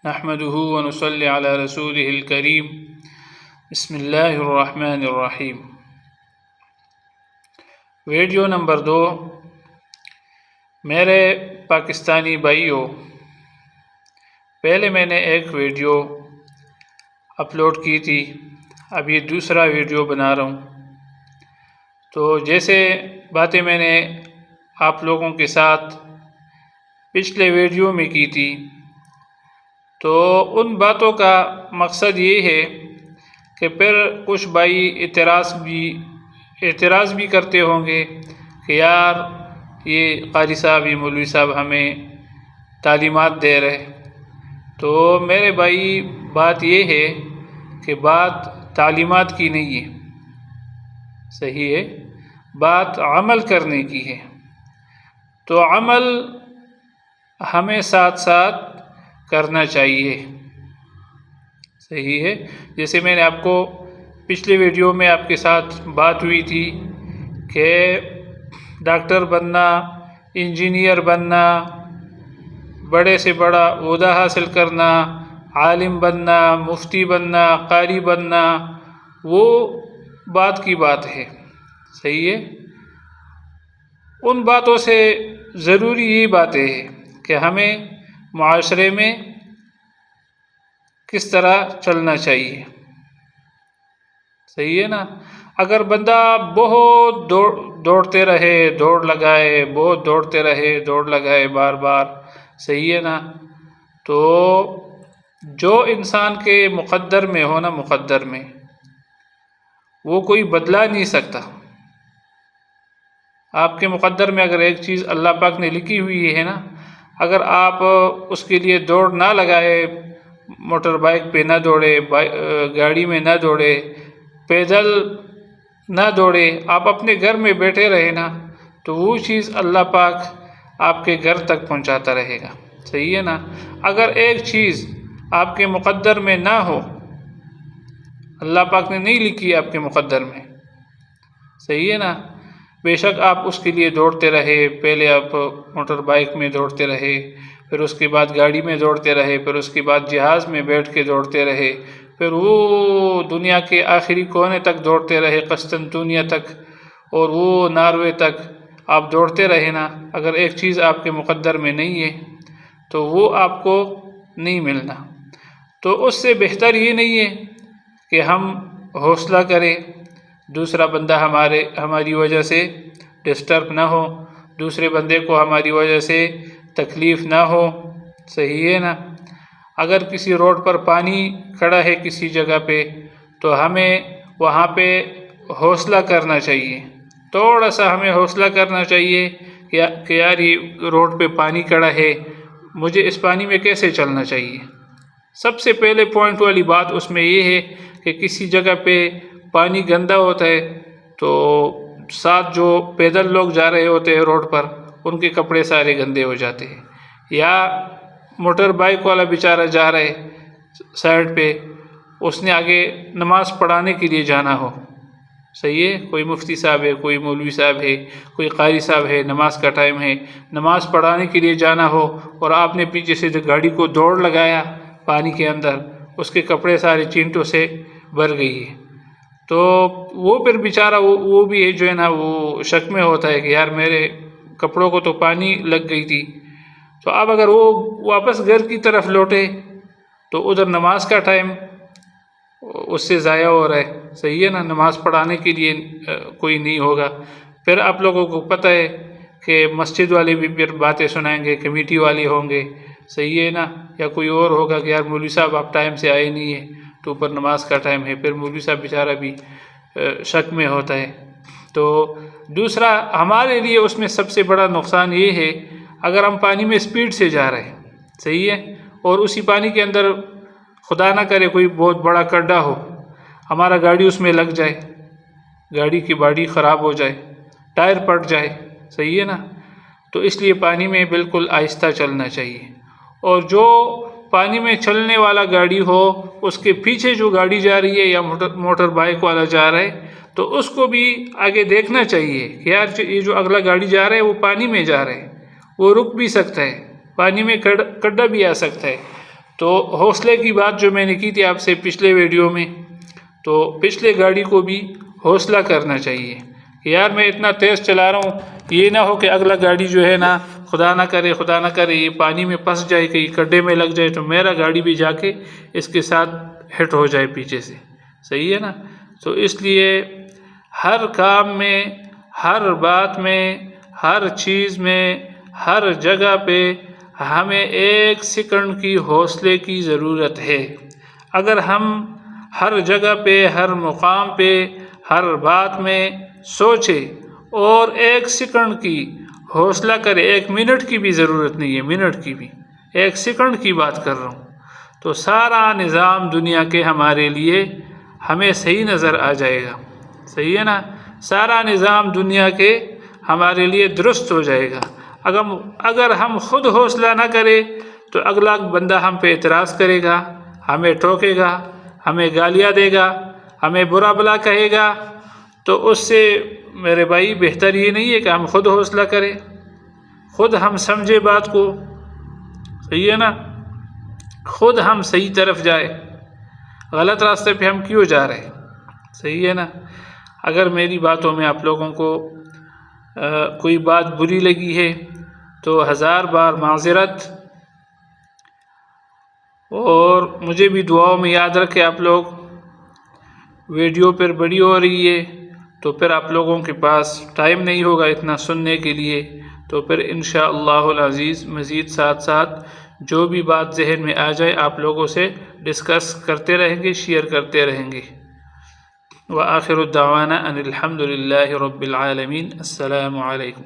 نحمده ونصلي على رسوله الكريم بسم اللہ الرحمن الرحیم۔ Video number 2۔ میرے پاکستانی بھائیوں، پہلے میں نے ایک ویڈیو اپلوڈ کی تھی، اب یہ دوسرا ویڈیو بنا رہا ہوں۔ تو جیسے باتیں میں نے آپ لوگوں کے ساتھ پچھلے ویڈیو میں کی تھی، تو ان باتوں کا مقصد یہ ہے کہ پھر کچھ بھائی اعتراض بھی کرتے ہوں گے کہ یار یہ قاری صاحب، یہ مولوی صاحب ہمیں تعلیمات دے رہے۔ تو میرے بھائی، بات یہ ہے کہ بات تعلیمات کی نہیں ہے، صحیح ہے، بات عمل کرنے کی ہے۔ تو عمل ہمیں ساتھ ساتھ کرنا چاہیے، صحیح ہے۔ جیسے میں نے آپ کو پچھلے ویڈیو میں آپ کے ساتھ بات ہوئی تھی کہ ڈاکٹر بننا، انجینئر بننا، بڑے سے بڑا عہدہ حاصل کرنا، عالم بننا، مفتی بننا، قاری بننا، وہ بات کی بات ہے، صحیح ہے۔ ان باتوں سے ضروری یہ باتیں ہیں کہ ہمیں معاشرے میں کس طرح چلنا چاہیے، صحیح ہے نا۔ اگر بندہ بہت دوڑتے رہے، دوڑ لگائے، بہت دوڑتے رہے، دوڑ لگائے بار بار، صحیح ہے نا، تو جو انسان کے مقدر میں ہو نا، مقدر میں وہ کوئی بدلا نہیں سکتا۔ آپ کے مقدر میں اگر ایک چیز اللہ پاک نے لکھی ہوئی ہے نا، اگر آپ اس کے لیے دوڑ نہ لگائے، موٹر بائک پہ نہ دوڑے، گاڑی میں نہ دوڑے، پیدل نہ دوڑے، آپ اپنے گھر میں بیٹھے رہے نا، تو وہ چیز اللہ پاک آپ کے گھر تک پہنچاتا رہے گا، صحیح ہے نا۔ اگر ایک چیز آپ کے مقدر میں نہ ہو، اللہ پاک نے نہیں لکھی آپ کے مقدر میں، صحیح ہے نا، بے شک آپ اس کے لیے دوڑتے رہے، پہلے آپ موٹر بائک میں دوڑتے رہے، پھر اس کے بعد گاڑی میں دوڑتے رہے، پھر اس کے بعد جہاز میں بیٹھ کے دوڑتے رہے، پھر وہ دنیا کے آخری کونے تک دوڑتے رہے، قسطنطنیہ تک، اور وہ ناروے تک آپ دوڑتے رہے نا۔ اگر ایک چیز آپ کے مقدر میں نہیں ہے تو وہ آپ کو نہیں ملنا۔ تو اس سے بہتر یہ نہیں ہے کہ ہم حوصلہ کریں، دوسرا بندہ ہماری وجہ سے ڈسٹرب نہ ہو، دوسرے بندے کو ہماری وجہ سے تکلیف نہ ہو، صحیح ہے نا۔ اگر کسی روڈ پر پانی کھڑا ہے کسی جگہ پہ، تو ہمیں وہاں پہ حوصلہ کرنا چاہیے، تھوڑا سا ہمیں حوصلہ کرنا چاہیے کہ یار یہ روڈ پہ پانی کھڑا ہے، مجھے اس پانی میں کیسے چلنا چاہیے۔ سب سے پہلے پوائنٹ والی بات اس میں یہ ہے کہ کسی جگہ پہ پانی گندا ہوتا ہے تو ساتھ جو پیدل لوگ جا رہے ہوتے ہیں روڈ پر، ان کے کپڑے سارے گندے ہو جاتے ہیں۔ یا موٹر بائک والا بیچارہ جا رہا ہے سائڈ پہ، اس نے آگے نماز پڑھانے کے لیے جانا ہو، صحیح ہے، کوئی مفتی صاحب ہے، کوئی مولوی صاحب ہے، کوئی قاری صاحب ہے، نماز کا ٹائم ہے، نماز پڑھانے کے لیے جانا ہو، اور آپ نے پیچھے سے گاڑی کو دوڑ لگایا پانی کے اندر، اس کے کپڑے سارے چینٹوں سے بھر گئی ہے، تو وہ پھر بیچارہ وہ بھی جو ہے نا، وہ شک میں ہوتا ہے کہ یار میرے کپڑوں کو تو پانی لگ گئی تھی۔ تو اب اگر وہ واپس گھر کی طرف لوٹے تو ادھر نماز کا ٹائم اس سے ضائع ہو رہا ہے، صحیح ہے نا، نماز پڑھانے کے لیے کوئی نہیں ہوگا۔ پھر آپ لوگوں کو پتہ ہے کہ مسجد والے بھی پھر باتیں سنائیں گے، کمیٹی والے ہوں گے، صحیح ہے نا، یا کوئی اور ہوگا کہ یار مولوی صاحب آپ ٹائم سے آئے نہیں ہیں، تو اوپر نماز کا ٹائم ہے، پھر مولوی صاحب بیچارہ بھی شک میں ہوتا ہے۔ تو دوسرا ہمارے لیے اس میں سب سے بڑا نقصان یہ ہے، اگر ہم پانی میں سپیڈ سے جا رہے ہیں، صحیح ہے، اور اسی پانی کے اندر خدا نہ کرے کوئی بہت بڑا گڈھا ہو، ہمارا گاڑی اس میں لگ جائے، گاڑی کی باڈی خراب ہو جائے، ٹائر پٹ جائے، صحیح ہے نا، تو اس لیے پانی میں بالکل آہستہ چلنا چاہیے۔ اور جو پانی میں چلنے والا گاڑی ہو، اس کے پیچھے جو گاڑی جا رہی ہے یا موٹر بائک والا جا رہا ہے، تو اس کو بھی آگے دیکھنا چاہیے کہ یار یہ جو اگلا گاڑی جا رہا ہے وہ پانی میں جا رہا ہے، وہ رک بھی سکتا ہے، پانی میں کڈا بھی آ سکتا ہے۔ تو حوصلے کی بات جو میں نے کی تھی آپ سے پچھلے ویڈیو میں، تو پچھلے گاڑی کو بھی حوصلہ کرنا چاہیے کہ یار میں اتنا تیز چلا رہا ہوں، یہ نہ ہو کہ اگلا گاڑی جو ہے نا خدا نہ کرے یہ پانی میں پھنس جائے، کہ یہ کڈے میں لگ جائے تو میرا گاڑی بھی جا کے اس کے ساتھ ہٹ ہو جائے پیچھے سے، صحیح ہے نا۔ تو اس لیے ہر کام میں، ہر بات میں، ہر چیز میں، ہر جگہ پہ ہمیں 1 سیکنڈ کی حوصلے کی ضرورت ہے۔ اگر ہم ہر جگہ پہ، ہر مقام پہ، ہر بات میں سوچیں اور 1 سیکنڈ کی حوصلہ کرے، 1 منٹ کی بھی ضرورت نہیں ہے، منٹ کی بھی، 1 سیکنڈ کی بات کر رہا ہوں، تو سارا نظام دنیا کے ہمارے لیے ہمیں صحیح نظر آ جائے گا، صحیح ہے نا۔ سارا نظام دنیا کے ہمارے لیے درست ہو جائے گا۔ اگر ہم خود حوصلہ نہ کریں تو اگلا بندہ ہم پہ اعتراض کرے گا، ہمیں ٹوکے گا، ہمیں گالیاں دے گا، ہمیں برا بھلا کہے گا، تو اس سے میرے بھائی بہتر یہ نہیں ہے کہ ہم خود حوصلہ کریں، خود ہم سمجھے بات کو، صحیح ہے نا، خود ہم صحیح طرف جائے، غلط راستے پہ ہم کیوں جا رہے ہیں، صحیح ہے نا۔ اگر میری باتوں میں آپ لوگوں کو کوئی بات بری لگی ہے تو 1000 بار معذرت، اور مجھے بھی دعاؤں میں یاد رکھے آپ لوگ۔ ویڈیو پھر بڑی ہو رہی ہے تو پھر آپ لوگوں کے پاس ٹائم نہیں ہوگا اتنا سننے کے لیے، تو پھر انشاءاللہ العزیز مزید ساتھ جو بھی بات ذہن میں آ جائے آپ لوگوں سے ڈسکس کرتے رہیں گے، شیئر کرتے رہیں گے۔ وآخر الدعوانا ان الحمد للہ رب العالمین۔ السلام علیکم۔